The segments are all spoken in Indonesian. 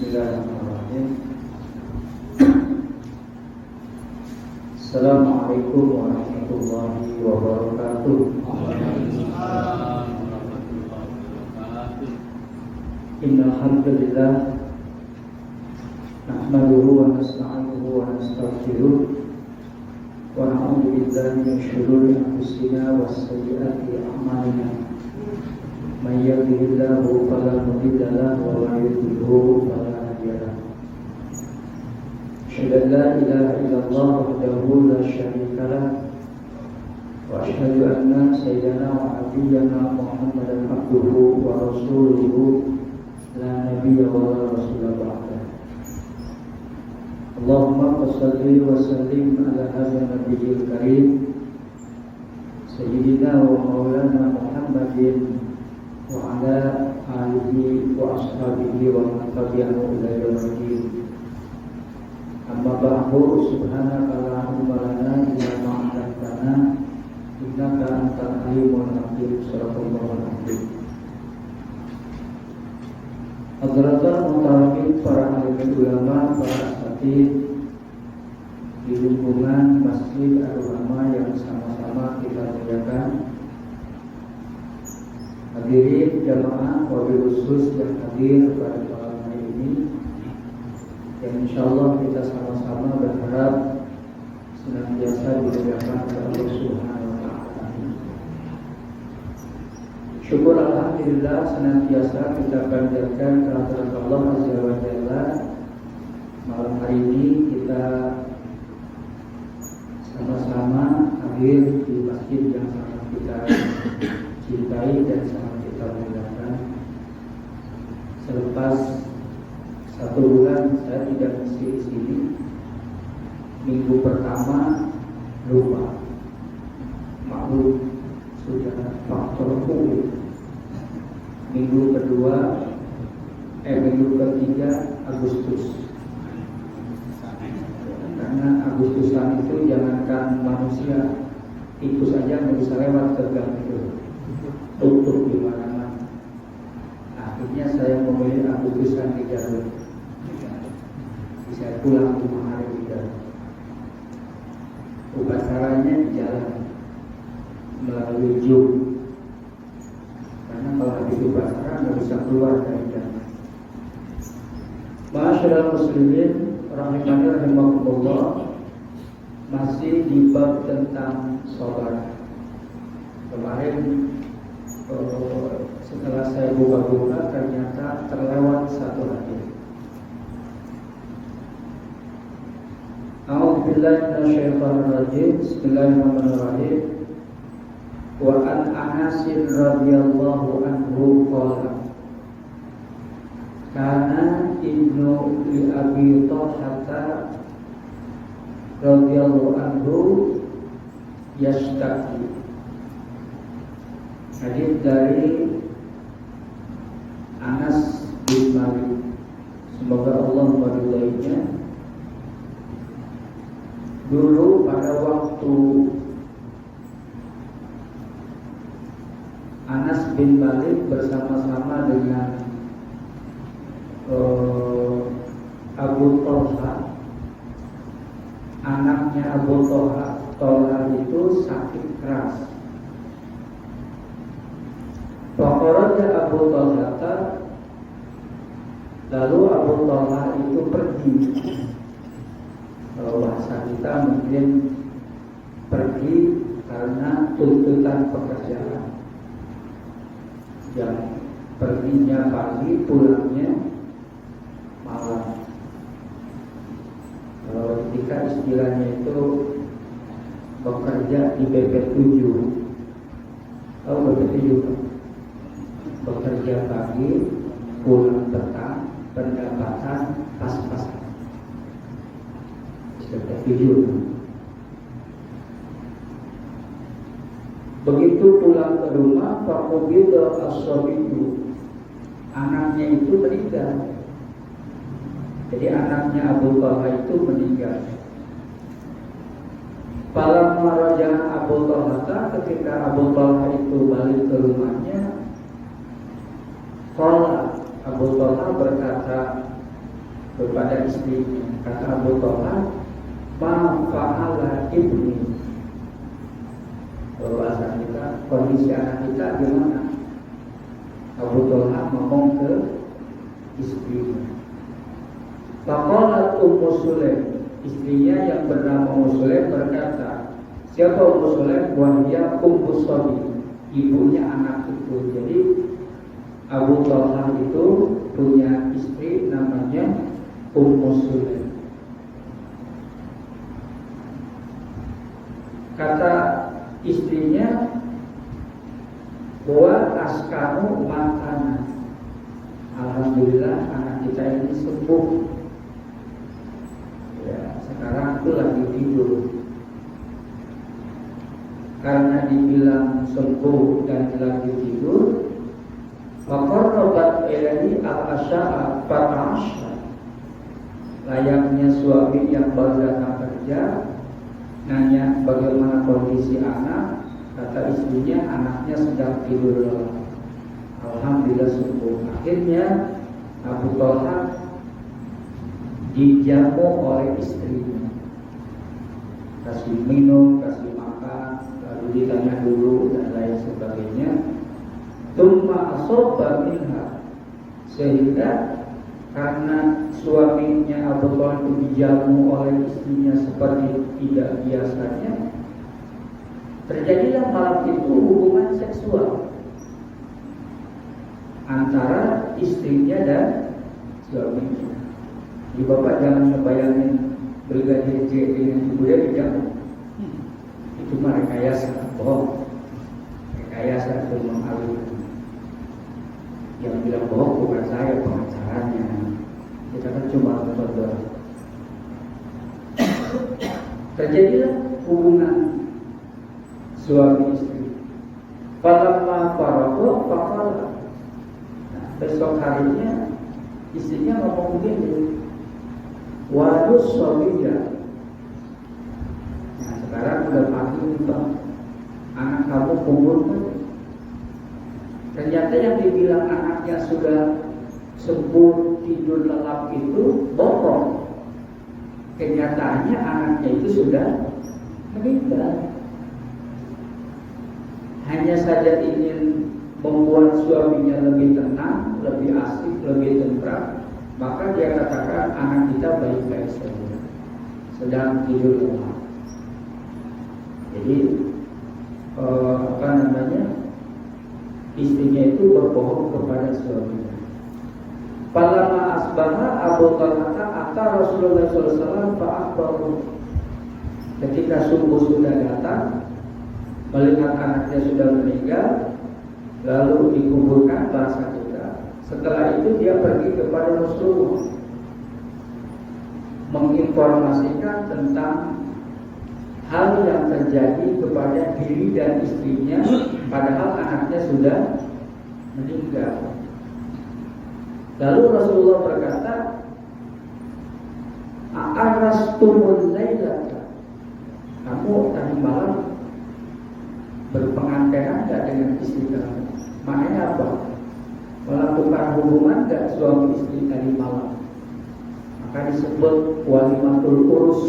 Bismillahirrahmanirrahim. Assalamualaikum warahmatullahi wabarakatuh. Waalaikumsalam warahmatullahi wabarakatuh. Innal hamdalillah nahmaduhu wa nasta'inuhu wa nastaghfiruh wa na'udzu billahi min shururi anfusina wa sayyiati a'malina. May yahdihillahu fala mudilla lahu wa may yudlilhu fala hadiya lahu. Asyhadu an la ilaha illallah wahdahu la syarika lahu wa asyhadu anna sayyidana wa nabiyyana Muhammadan abduhu wa rasuluhu la nabiyya wa la rasula ba'dah. Allahumma shalli wa sallim ala hadzal nabiyil karim sayyidina wa maulana Muhammadin wa ala alihi wa ashabihi wa man tabi'ahum ila yaumil din. Amma ba'du, subhanaka la ilma lana illa ma 'allamtana innaka antal alimul hakim. Sallallahu alaihi. Hadratan mutawakil para alim ulama, para asatidz di lingkungan Masjid Ar-Rahmah yang sama-sama kita muliakan. Hadirin jamaah wabil khusus yang hadir pada malam hari ini, yang insyaallah kita sama-sama berharap senantiasa dimuliakan oleh Allah Subhanahu wa Ta'ala. Syukur alhamdulillah senantiasa kita panjatkan kehadirat Allah Azza wa Jalla. Malam hari ini kita sama-sama hadir di masjid yang sangat kita cintai dan sangat kita muliakan. Selepas 1 bulan saya tidak mesti di sini. Minggu pertama lupa, maklum sudah faktor COVID. Minggu ketiga Agustus. Karena Agustusan itu jangankan manusia, tikus saja nggak bisa lewat ke gang itu, tutup di mana-mana. Akhirnya saya memilih Agustusan di Garut. Saya pulang 5 hari di Garut. Upacaranya di jalan melalui Zoom. Karena kalau habis upacara nggak bisa keluar dari jalan. Ma'asyiral muslimin rahimani rahimakumullah, masih di bab tentang sabar. Kemarin setelah saya buka-buka ternyata terlewat satu hadis. A'udzubillahi minasyaitonir rajim. Bismillahirrahmanirrahim. Wa an Anas radhiyallahu anhu qala kana ibnu li Abi Talhah radhiyallahu anhu yashtaki. Hadis dari Anas bin Malik, semoga Allah meridainya. Dulu pada waktu Anas bin Malik bersama-sama dengan Abu Talha, anaknya Abu Talha itu sakit keras. Pokoknya Abu Talha, lalu Abu Talha itu pergi. Kalau bahasa kita mungkin pergi karena tuntutan pekerjaan. Yang perginya pagi, pulangnya malam. Kalau ketika istilahnya itu bekerja di BP7. Tahu BP7? Bekerja pagi, pulang petang, pendapatan pas-pasan. BP7. Begitu pulang ke rumah, faqubida as-sabiyyu, anaknya itu meninggal. Jadi anaknya Abu Talha itu meninggal. Falamma raja'a Abu Talha, ketika Abu Talha itu balik ke rumahnya, qala Abu Talha berkata, kepada istrinya. Kata Abu Talha, ma fa'ala ibni. Kalau bahasa kita, kondisi anak kita gimana? Abu Talha ngomong ke istrinya. Faqalat Ummu Sulaim, istrinya yang bernama Ummu Sulaim berkata, siapa Ummu Sulaim? Wahya Ummu Sabi, ibunya anak itu. Jadi Abu Talha itu punya istri namanya Ummu Sulaim. Kata istrinya, wa askanu makanan. Alhamdulillah anak kita ini sembuh. Ya, sekarang itu lagi tidur. Karena dibilang sembuh dan lagi tidur, faqarrabat ilaihi al-asya'a fata'asha. Layaknya suami yang baru datang kerja, nanya bagaimana kondisi anak. Kata istrinya, anaknya sedang tidur lelap. Alhamdulillah sembuh. Akhirnya Abu Talha dijamu oleh istrinya, kasih minum, kasih makan, lalu ditanya dulu dan lain sebagainya. Tsumma asobba minha, sehingga karena suaminya Abu Talha itu dijamu oleh istrinya seperti tidak biasanya, terjadilah malam itu hubungan seksual antara istrinya dan suaminya. Jadi bapak jangan ngebayangin Brigadir J dengan ibu dia dijamu. Itu mah rekayasa, bohong. Rekayasa itu mengalihkan. Yang bilang bohong bukan saya, pengacaranya. Kita kan cuma berdoa. Terjadilah hubungan suami istri. Falamma faragha faqala. Besok harinya istrinya ngomong begini, waduh suaminya. Nah sekarang udah pagi Pak, anak kamu kubur kan? Ternyata yang dibilang anaknya sudah sembuh tidur lelap itu bohong. Kenyataannya anaknya itu sudah meninggal. Hanya saja ingin membuat suaminya lebih tenang, lebih asik, lebih tentram, maka dia katakan anak kita baik-baik saja, sedang tidur lelap. Jadi istrinya itu berbohong kepada suaminya. Falamma asbaha Abu Talha ata Rasulullah SAW fa'akhbaru. Ketika subuh sudah datang, melihat anaknya sudah meninggal, lalu dikuburkan bahasa kita. Setelah itu dia pergi kepada Rasulullah, menginformasikan tentang hal yang terjadi kepada diri dan istrinya, padahal anaknya sudah meninggal. Lalu Rasulullah berkata, "A'arastumul lailata?" Kamu tadi malam berpengantenan tidak dengan istri kamu? Maknanya apa? Melakukan hubungan tidak suami istri tadi malam? Maka disebut walimatul urus.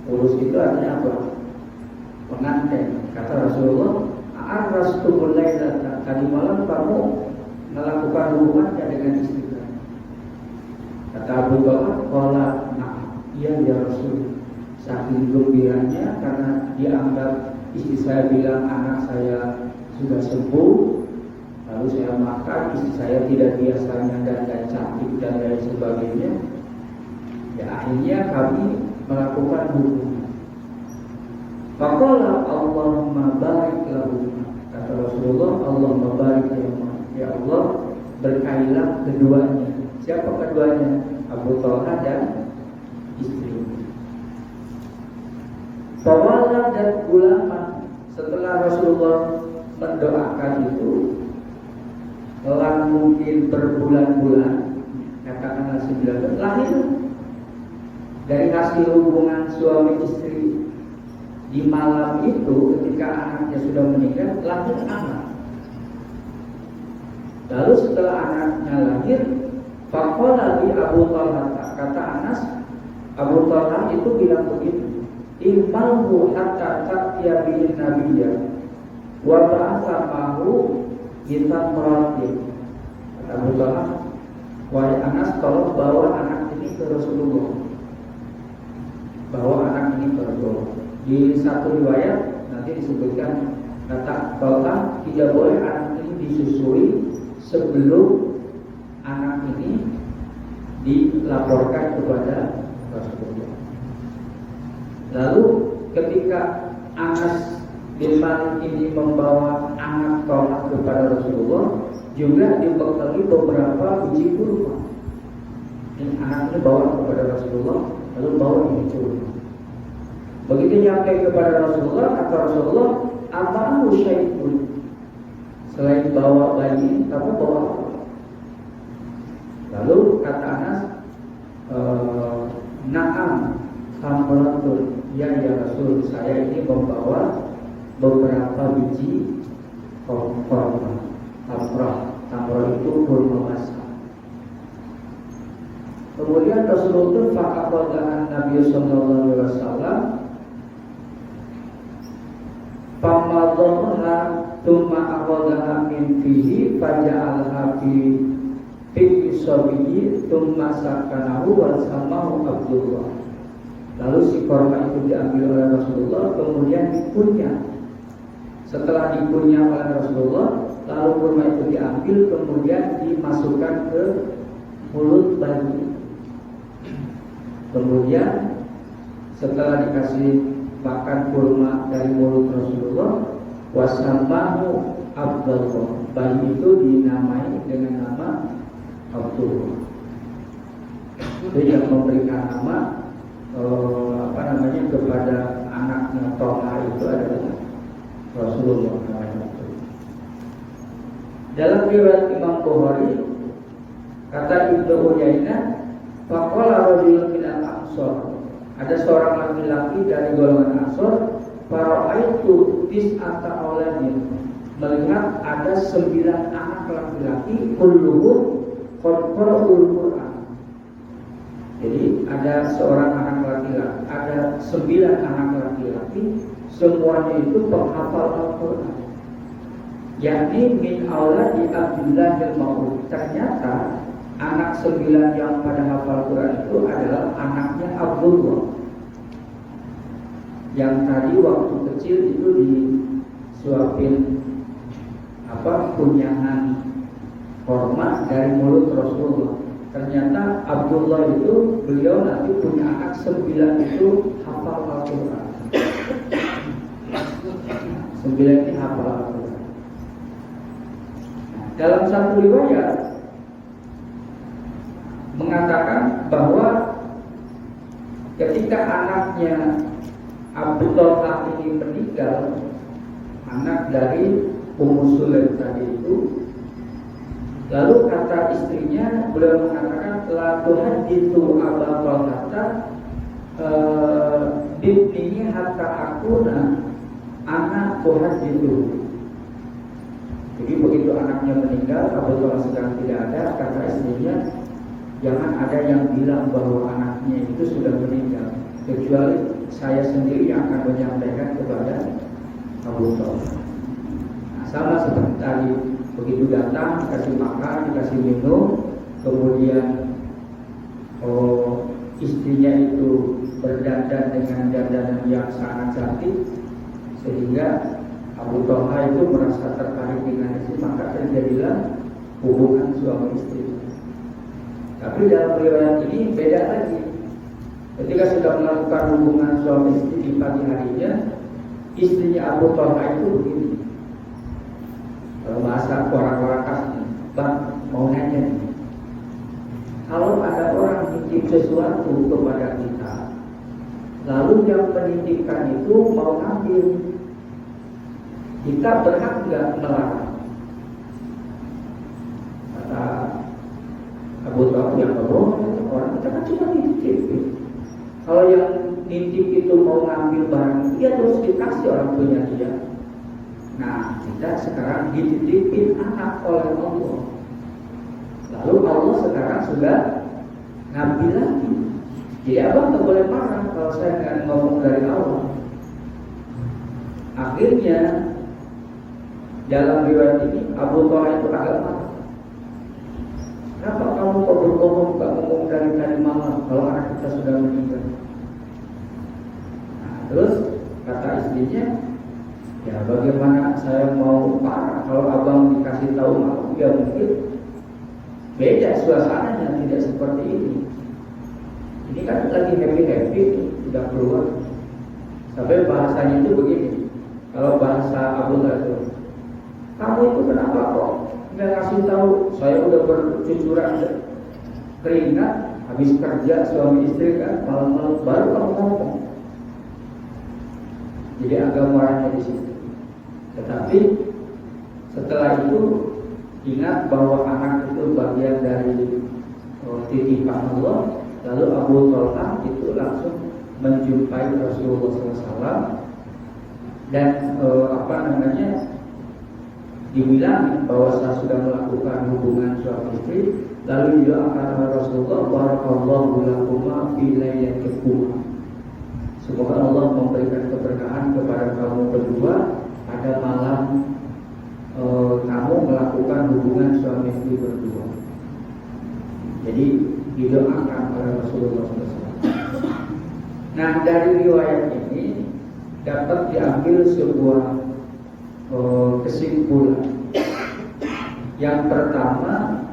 Urus itu artinya apa? Pengantin. Kata Rasulullah, "A'arastumul lailata?" Tadi malam kamu melakukan hubungan tidak dengan istri kamu? Kata Abu Talha, "Qala na'am." Iya ya Rasul. Saking gembiranya karena dianggap istri saya bilang anak saya sudah sembuh, lalu saya makan, istri saya tidak biasanya dan cantik dan lain sebagainya. Ya akhirnya kami melakukan hubungan. Faqala Allahumma barik lahum. Kata Rasulullah, Allahumma barik lahum. Ya Allah, berkailah keduanya. Siapa keduanya? Abu Talha dan istri. Fawala dan ulama. Setelah Rasulullah mendoakan itu, selang mungkin berbulan-bulan, katakanlah 9 lahir dari hasil hubungan suami istri. Di malam itu ketika anaknya sudah meninggal, lahir anak. Lalu setelah anaknya lahir, Faqala li Abu Talha, kata Anas, Abu Talha itu bilang begitu, "Imalhu hatta ta'tiya bihi nabiyya wa ba'atha ma'hu kita melatih." Kata Abu Talha, "Wahai Anas, tolong bawa anak ini ke Rasulullah." Bawa anak ini ke Rasulullah. Di satu riwayat nanti disebutkan, kata Talha, tidak boleh anak ini disusui sebelum anak ini dilaporkan kepada Rasulullah. Lalu ketika Anas bin Malik ini membawa anak Talha kepada Rasulullah, juga dibekali beberapa biji kurma. Ini anak ini bawa kepada Rasulullah, lalu bawa ini kurma. Begitu nyampe kepada Rasulullah, kata Rasulullah, "Apa'u syai'un?" Selain bawa bayi, tapi bawa apa? Lalu kata Anas, "Na'am tamratun." Ya Rasul, saya ini membawa beberapa biji kurma. Tamrah itu kurma basah. Kemudian Rasulullah faqadahan Nabi sallallahu alaihi wasallam famadhaha thumma aqadaha min fihi faja'alha fi sabiyi thumma sakanahu wa samahu Abdullah. Lalu si kurma itu diambil oleh Rasulullah, kemudian dikunyah. Setelah dikunyah oleh Rasulullah, lalu kurma itu diambil, kemudian dimasukkan ke mulut bayi. Kemudian setelah dikasih makan kurma dari mulut Rasulullah, wasamahu Abdullah, bayi itu dinamai dengan nama Abdullah. Itu yang memberikan nama kepada anaknya Talha itu adalah Rasulullah. Dalam riwayat Imam Bukhari, kata Ibnu Uyainah, faqala rajulun minal Ansor, ada seorang laki-laki dari golongan Ansor, fara'aitu tis'ata auladin, melihat ada 9 anak laki-laki, kulluhum qad qara'ul Qur'an. Jadi ada seorang anak laki-laki, ada 9 anak laki-laki, semuanya itu penghafal Al-Quran. Yakni min auladi Abdullah bin Mas'ud. Ternyata anak 9 yang pada hafal Quran itu adalah anaknya Abdullah, yang tadi waktu kecil itu disuapin kunyangan hormat dari mulut Rasulullah. Ternyata Abdullah itu, beliau nanti punya anak 9 itu hafal Al-Quran. 9 ini hafal Al-Quran. Dalam satu riwayat mengatakan bahwa ketika anaknya Abdullah ini meninggal, anak dari Ummu Sulaim tadi itu, lalu kata istrinya, beliau mengatakan, la tuhadithu Aba Talhata bibnihi hatta akuna anak tuhadithu. Jadi begitu anaknya meninggal, Abdullah sedang tidak ada, kata istrinya, jangan ada yang bilang bahwa anaknya itu sudah meninggal, kecuali saya sendiri yang akan menyampaikan kepada Abu Talha. Nah, sama seperti tadi, begitu datang dikasih makan, dikasih minum, kemudian istrinya itu berdandan dengan dandanan yang sangat cantik, sehingga Abu Talha itu merasa tertarik dengan istri, maka terjadilah hubungan suami istri. Tapi dalam riwayat ini beda lagi. Ketika sudah melakukan hubungan suami istri di pagi harinya, istrinya Abu Talha itu begini. Kalau bahasa orang-orang kasih, Bang, mau nanya nih, kalau ada orang nitip sesuatu kepada kita, lalu yang menitipkan itu mau ngambil, kita berhak nggak melarang? Kata Abu Talha, yang orang kita kan cuma nitip. Kalau yang nitip itu mau ngambil barang, dia terus dikasih orang punya dia. Nah, kita sekarang dititipin anak oleh Allah. Lalu Allah sekarang sudah ngambil lagi. Jadi abang tak boleh marah kalau saya nggak ngomong dari awal. Akhirnya dalam riwayat ini Abu Thalib itu agak marah. Kenapa kamu kok berbohong nggak ngomong dari tadi malam kalau anak kita sudah meninggal? Nah, terus kata istrinya, ya bagaimana saya mau marah kalau abang dikasih tahu malam? Ya mungkin beda suasananya, tidak seperti ini. Ini kan lagi happy-happy, tidak keluar. Sampai bahasanya itu begini. Kalau bahasa Abu Thalib, kamu itu kenapa kok nggak kasih tahu? Saya udah bercucuran keringat, habis kerja suami istri kan, malam-malam baru kamu ngomong. Jadi agak marahnya di situ. Tetapi setelah itu ingat bahwa anak itu bagian dari titipan Allah. Lalu Abu Thalib itu langsung menjumpai Rasulullah SAW dan dibilang bahwa saya sudah melakukan hubungan suami istri. Lalu didoakan oleh Rasulullah, barakallahu lakuma fi lailatikum. Semoga Allah memberikan keberkahan kepada kamu berdua pada malam kamu melakukan hubungan suami istri berdua. Jadi didoakan oleh Rasulullah SAW. Nah, dari riwayat ini dapat diambil sebuah kesimpulan. Yang pertama,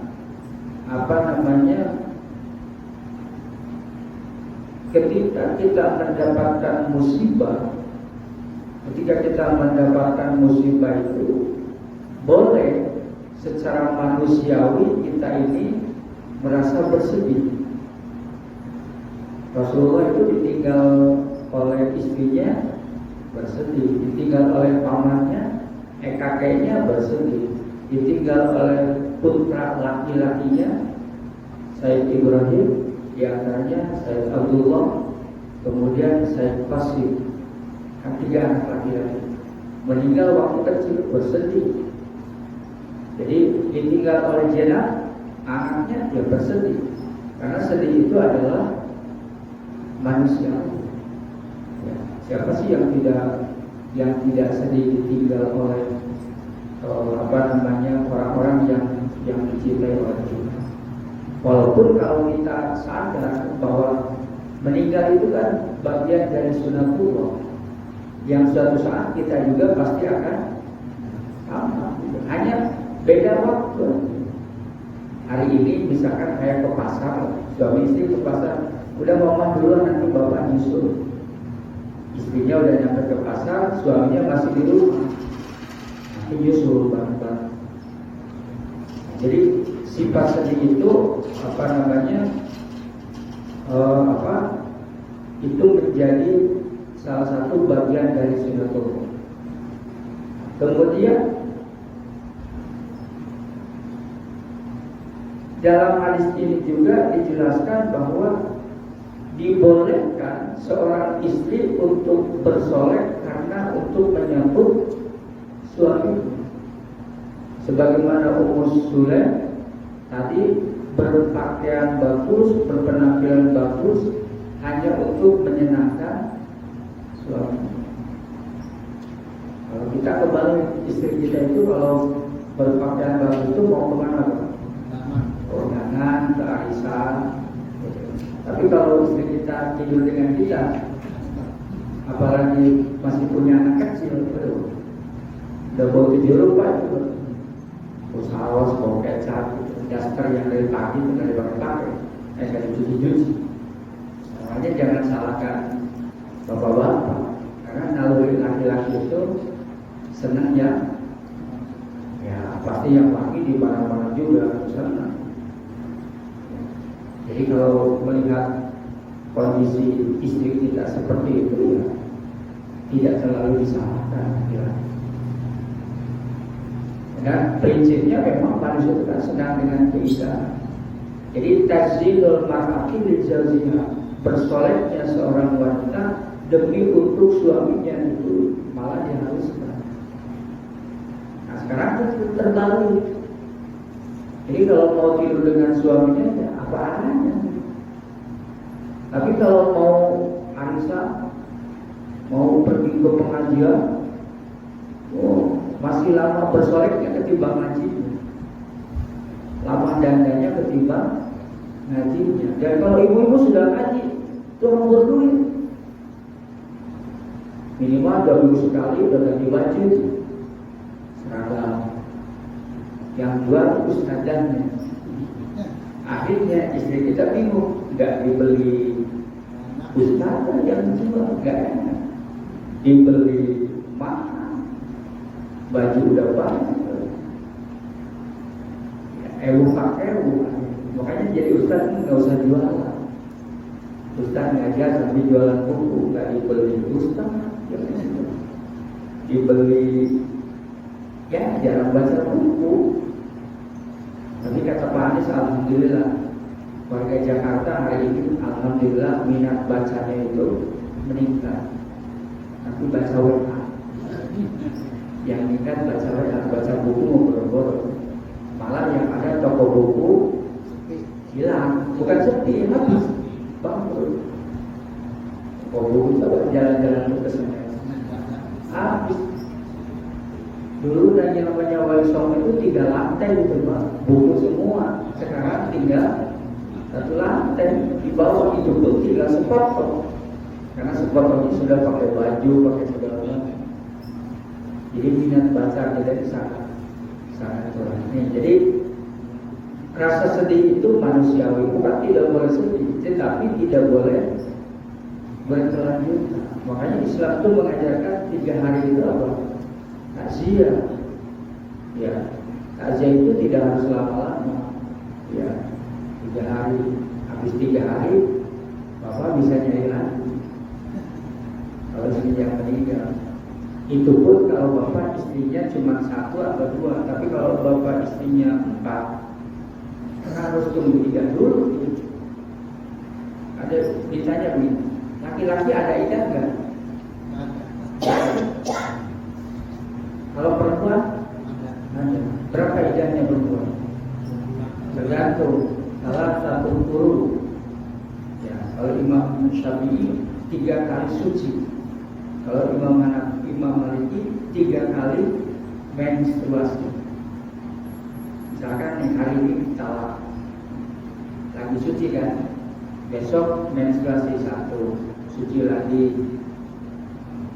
ketika kita mendapatkan musibah itu boleh secara manusiawi kita ini merasa bersedih. Rasulullah itu ditinggal oleh istrinya bersedih, ditinggal oleh pamannya, kakeknya bersedih, ditinggal oleh putra laki-lakinya Sayyid Ibrahim, diantaranya Sayyid Abdullah, kemudian Sayyid Qasim, kan 3 anak laki-laki meninggal waktu kecil, bersedih. Jadi ditinggal oleh jenazah anaknya, dia bersedih. Karena sedih itu adalah manusia. Ya, siapa sih yang tidak sedih ditinggal oleh orang-orang yang dicintai oleh kita. Walaupun kalau kita sadar bahwa meninggal itu kan bagian dari sunatullah, yang suatu saat kita juga pasti akan sama. Hanya beda waktu. Hari ini misalkan saya ke pasar, suami istri ke pasar, udah mama duluan nanti bapak nyusul. Istrinya udah nyampe ke pasar, suaminya masih di rumah, nanti nyusul bareng-bareng. Jadi sifat sedih itu itu menjadi salah satu bagian dari sunatullah. Kemudian dalam hadis ini juga dijelaskan bahwa dibolehkan seorang istri untuk bersolek karena untuk menyambut suami. Sebagaimana Ummu Sulaim tadi berpakaian bagus, berpenampilan bagus hanya untuk menyenangkan suami. Kalau kita kembali istri kita itu kalau berpakaian bagus itu mau kemana Pak? Undangan, kearisan. Tapi kalau istri kita tidur dengan kita, apalagi masih punya anak kecil, udah bau tidur lupa itu, saus, bau kecap, daster yang dari pagi itu nggak dipakai, nggak dicuci-cuci. Makanya jangan salahkan bapak-bapak, karena naluri laki-laki itu senang ya pasti yang wangi di mana-mana juga senang. Jadi kalau melihat kondisi istri kita seperti itu ya tidak terlalu disalahkan ya. Dan prinsipnya memang manusia itu kan senang dengan keindahan. Jadi tazilul mar'ati li zawjiha, bersoleknya seorang wanita demi untuk suaminya itu malah diharuskan. Nah sekarang terbalik. Jadi kalau mau tidur dengan suaminya ya apa adanya. Tapi kalau mau arisan, mau pergi ke pengajian, masih lama bersoleknya ketimbang ngajinya, lama dandanya ketimbang ngajinya. Dan kalau ibu-ibu sudah ngaji, tolong berduit. Minimal 2 minggu sekali udah ganti baju, seragam. Yang jual ustadzannya. Akhirnya istri kita bingung, nggak dibeli ustadzah yang jual, nggak enak. Dibeli mahal, baju udah banyak, pakai makanya jadi ustadz nggak usah jualan. Ustadz ngajar sambil jualan buku, nggak dibeli ustadz, dibeli ya jarang baca buku. Tapi kata Pak Anies, alhamdulillah warga Jakarta hari ini alhamdulillah minat bacanya itu meningkat. Tapi baca WA, yang minat baca WA, baca buku ngobrol-ngobrol. Malah yang ada toko buku hilang, bukan sepi, habis bangkrut. Toko buku coba jalan-jalan ke sana, habis. Dulu dan yang namanya Wali Songo itu 3 lantai gitu Pak, buku semua. Sekarang tinggal 1 lantai, di bawah itu pun tinggal sepotong. Karena sepotongnya sudah pakai baju, pakai segala macam. Jadi minat baca kita itu sangat kurang. Jadi rasa sedih itu manusiawi, bukan tidak boleh sedih, tetapi tidak boleh berkelanjutan. Makanya Islam itu mengajarkan 3 hari itu apa? Takziah. Ya, takziah itu tidak harus lama-lama. Ya, 3 hari. Habis 3 hari, Bapak bisa nyari lagi. Kalau istrinya meninggal, itu pun kalau Bapak istrinya cuma 1 atau 2. Tapi kalau Bapak istrinya 4, harus tunggu 3 dulu. Ada ditanya begini, laki-laki ada idah nggak? Kalau perempuan ada. Berapa idahnya perempuan? Tergantung salah satu guru. Ya, kalau Imam Syafi'i 3 kali suci. Kalau Imam Maliki 3 kali menstruasi. Misalkan yang hari ini talak, lagi suci kan? Besok menstruasi 1, suci lagi,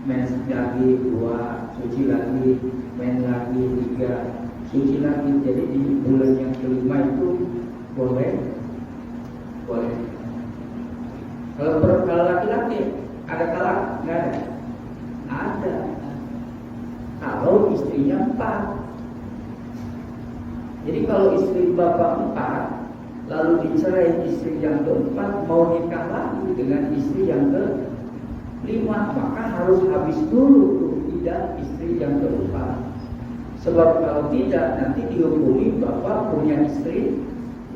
mens lagi 2, suci lagi, men lagi 3, suci lagi. Jadi di bulan yang kelima itu boleh. Kalau laki-laki ada talak nggak ada? Ada. Kalau istrinya 4. Jadi kalau istri Bapak 4, lalu dicerai istri yang keempat, mau nikah lagi dengan istri yang ke-5, maka harus habis dulu iddah istri yang keempat. Sebab kalau tidak nanti dihukumi Bapak punya istri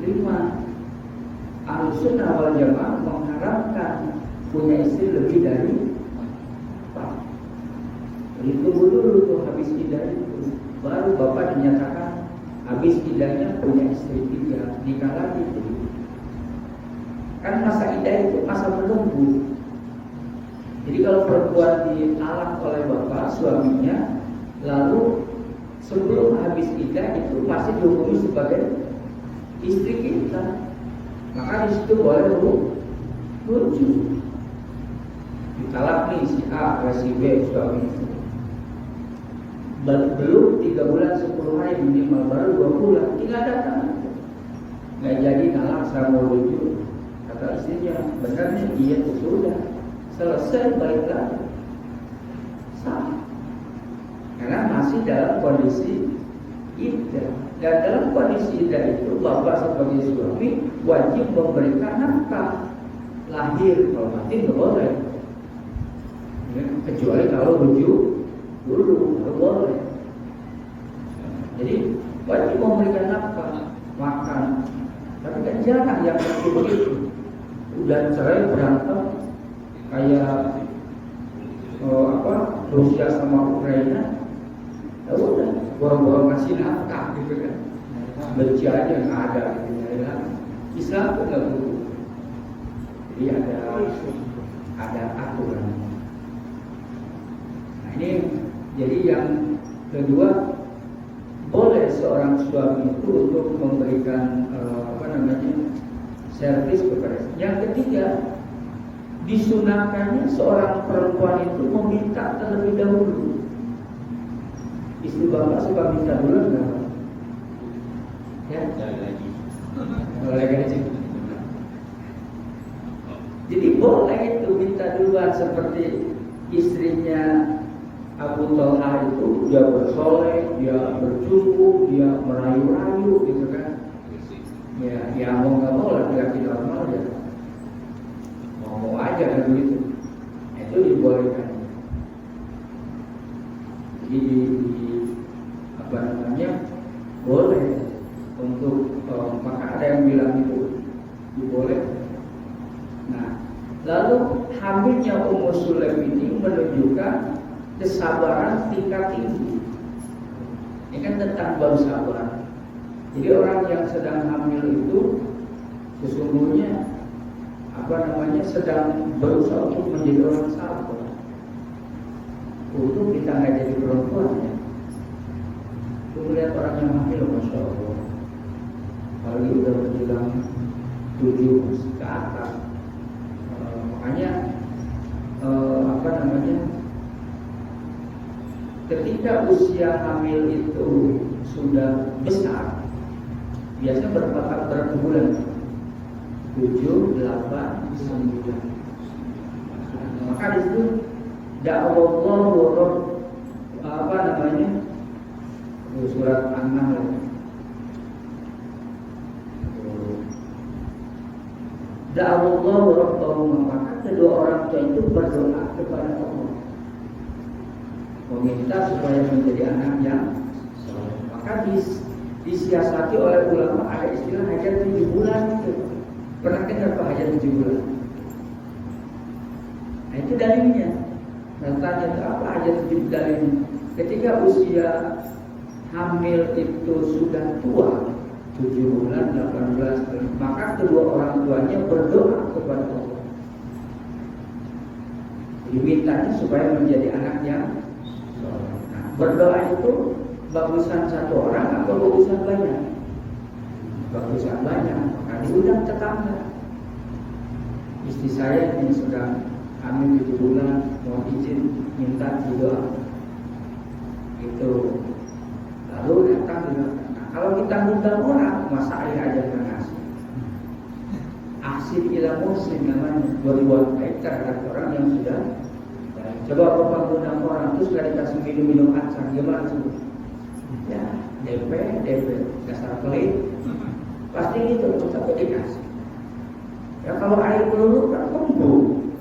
5. Ahlussunnah wal Jamaah mengharamkan punya istri lebih dari 4. Jadi tunggu dulu tuh habis iddah itu, baru Bapak dinyatakan habis iddahnya punya istri 3, nikah lagi tuh. Kan masa iddah itu masa menunggu. Jadi kalau perempuan ditalak oleh bapak suaminya, lalu sebelum habis iddah itu masih dihukumi sebagai istri kita, maka di situ boleh rujuk. Ditalak nih si A, si B suami. Belum 3 bulan 10 hari minimal, baru 2 bulan tinggal datang. Nggak jadi talak, saya mau rujuk. Kata istrinya, benarnya iya sudah selesai, balik lagi. Sah. Karena masih dalam kondisi iddah. Dan dalam kondisi iddah itu bapak sebagai suami wajib memberikan nafkah. Lahir, kalau mati nggak boleh. Ya, kecuali kalau rujuk dulu nggak boleh. Jadi wajib memberikan nafkah, makan. Tapi kan jarang yang begitu. Udah cerai berantem kayak Rusia sama Ukraina, ya udah borong-borong kasih nafkah gitu kan. benci aja nggak ada gitu ya. Islam itu nggak begitu. Jadi ada aturan. Nah ini jadi yang kedua, boleh seorang suami itu untuk memberikan servis kepada istri. Yang ketiga, disunahkannya seorang perempuan itu meminta terlebih dahulu. Istri bapak suka minta dulu enggak? Ya, boleh gaji. Jadi boleh itu minta duluan, seperti istrinya Abu Talha itu, dia bersoleh, dia berjumpu, dia merayu-rayu gitu kan. Ya mau nggak mau laki-laki normal ya mau aja kan begitu. Itu dibolehkan. Jadi boleh untuk maka ada yang bilang itu dibolehkan. Nah, lalu hamilnya Ummu Sulaim ini menunjukkan kesabaran tingkat tinggi. Ini kan tentang bab sabar. Jadi orang yang sedang hamil itu sesungguhnya sedang berusaha untuk menjadi orang sabar. Untuk kita nggak jadi perempuan ya. Itu melihat orang yang hamil, masya Allah. Apalagi udah menjelang 7 ke atas. Makanya ketika usia hamil itu sudah besar, biasanya berapa bulan? 7, 8, 9. Maka di situ da'awallahu surat An-Nahl. Da'awallahu rabbahuma, maka kedua orang tua itu berdoa kepada Allah, meminta supaya menjadi anak yang soleh. Maka disiasati oleh ulama, ada istilah hajat 7 bulan itu. Pernah dengar Pak hajat 7 bulan? Nah itu dalilnya. Nah tanya itu apa hajat 7 dalilnya? Ketika usia hamil itu sudah tua, 7 bulan, 18 bulan, maka kedua orang tuanya berdoa kepada Allah. Dimintanya supaya menjadi anak yang soleh. Nah, berdoa itu bagusan satu orang atau bagusan banyak? Bagusan banyak. Maka diundang tetangga. Istri saya yang sedang hamil 7 bulan, mau izin minta doa. Itu. Lalu datang bilang, nah, kalau kita undang orang, masa air aja nggak ngasih. Asin ila muslim namanya, berbuat baik terhadap orang yang sudah. Coba bapak undang orang terus nggak dikasih minum acar, gimana sih? Ya, DP, dasar pelit. Pasti gitu, tapi dikasih. Ya kalau air peluru kan kembung,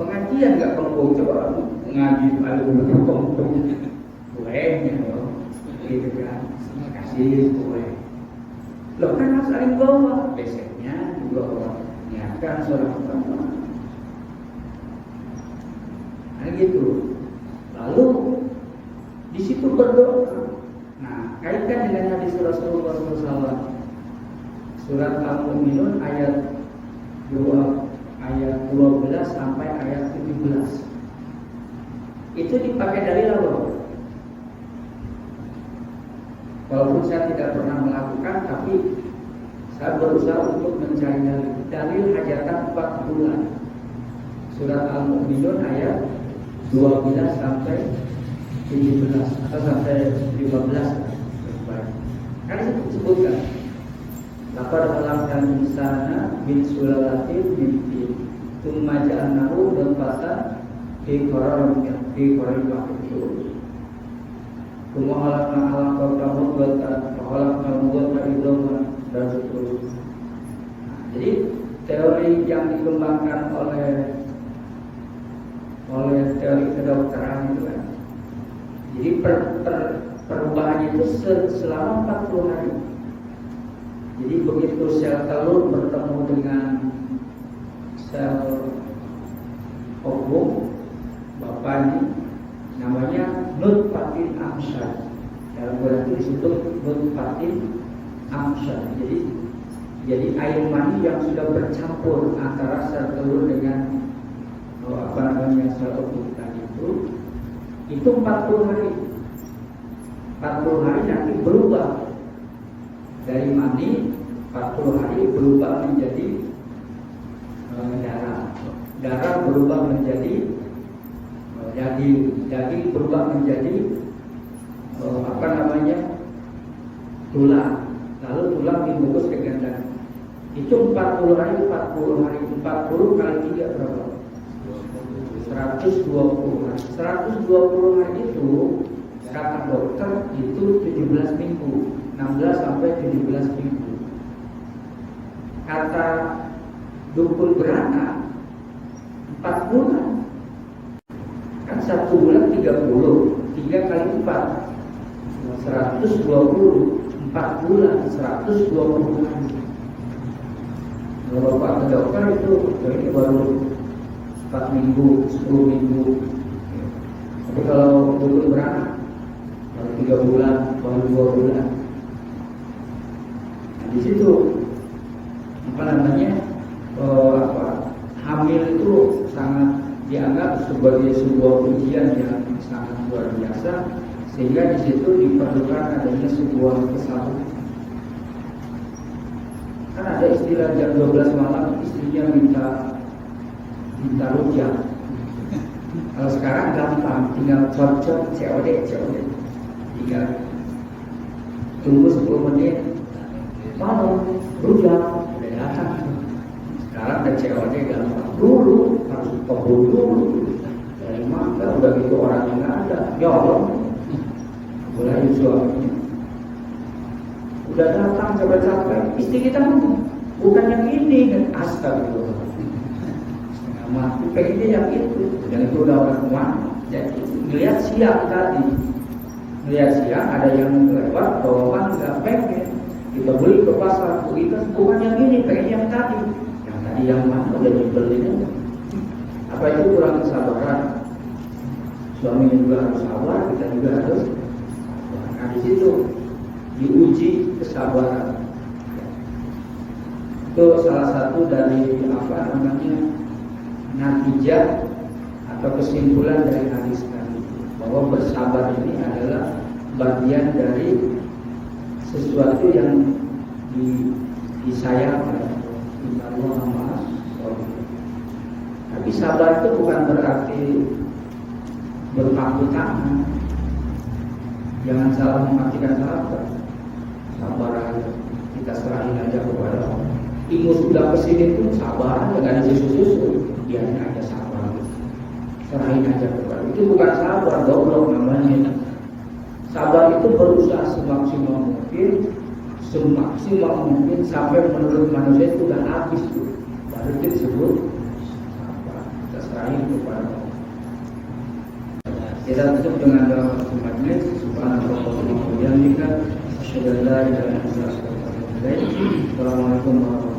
pengajian nggak kembung, coba ngaji air peluru kembung, bolehnya loh, gitu kan, kasih boleh. Loh kan harus saling bawa, beseknya juga orang niatkan seorang perempuan. Nah gitu. Lalu di situ berdoa. Nah kaitkan dengan hadis Rasulullah SAW. Surat Al-Mu'minun ayat 12 sampai ayat 17. Itu dipakai dalil apa? Walaupun saya tidak pernah melakukan, tapi saya berusaha untuk mencari dalil hajatan 4 bulan. Surat Al-Mu'minun ayat 12 sampai 17 atau sampai 15. Kan disebutkan laqad khalaqnal insana min sulalatin min tin tsumma ja'alnahu nutfatan fi qararin makin. Kemudian khalaqnahu dan seterusnya. Jadi teori yang dikembangkan oleh teori kedokteran itu kan. Jadi perubahan itu selama 40 hari. Jadi begitu sel telur bertemu dengan sel ovum bapak ini, namanya nutfatin amsyad. Dalam berarti disebut nutfatin amsyad. Jadi air mani yang sudah bercampur antara sel telur dengan sel utuh tadi itu 40 hari. 40 hari nanti berubah dari mani, 40 hari berubah menjadi darah. Darah berubah menjadi daging berubah menjadi tulang. Lalu tulang dibungkus dengan daging. Itu 40 hari. 40 kali 3 berapa? 120 hari. 120 hari itu kata dokter itu 17 minggu, 16 sampai 17 minggu. Kata dukun beranak 4 bulan. Kan 1 bulan 30, 3 kali 4 120, 4 bulan 120 hari. Kalau Pak dokter itu ini baru 4 minggu, 10 minggu. Tapi kalau dukun beranak baru 3 bulan, baru 2 bulan. Nah, di situ hamil itu sangat dianggap sebagai sebuah ujian yang sangat luar biasa, sehingga di situ diperlukan adanya sebuah kesabaran. Kan ada istilah jam 12 malam istrinya minta rupiah. Kalau sekarang gampang, tinggal cocok COD. Tinggal tunggu 10 menit, mau rupiah udah datang. Sekarang ada COD gampang. Dulu harus kebun dulu. Dari mana udah gitu orangnya nggak ada. Ya Allah, mulai suaminya udah datang capek-capek, istri kita bukan yang ini, dan astagfirullah, setengah mati pengennya yang itu, dan itu udah orang kemana. Jadi melihat siang tadi, ada yang lewat bawahan nggak pengen, kita beli ke pasar, kita bukan yang ini, pengen yang tadi yang mana udah dibelinya. Apa itu kurang kesabaran? Suaminya juga harus sabar, kita juga harus sabar. Nah di situ diuji kesabaran. Itu salah satu dari natijah atau kesimpulan dari hadis tadi, bahwa bersabar ini adalah bagian dari sesuatu yang disayang oleh Allah. Tapi sabar itu bukan berarti berpangku tangan. Jangan salah mengartikan sabar. Sabar aja, kita serahin aja kepada Allah. Ingus sudah kesini pun sabar aja, gak ada susu-susu, biarin aja sabar. Serahin aja kepada Allah. Itu bukan sabar, goblok namanya. Sabar itu berusaha semaksimal mungkin sampai menurut manusia itu udah habis tuh, baru kita sebut sabar. Kita serahin kepada Allah. Kita tutup dengan doa majlis. Subhanallah wa bihamdihi, asyhadu an la ilaha illa anta, astaghfiruka wa atubu ilaik. Assalamualaikum warahmatullahi wabarakatuh.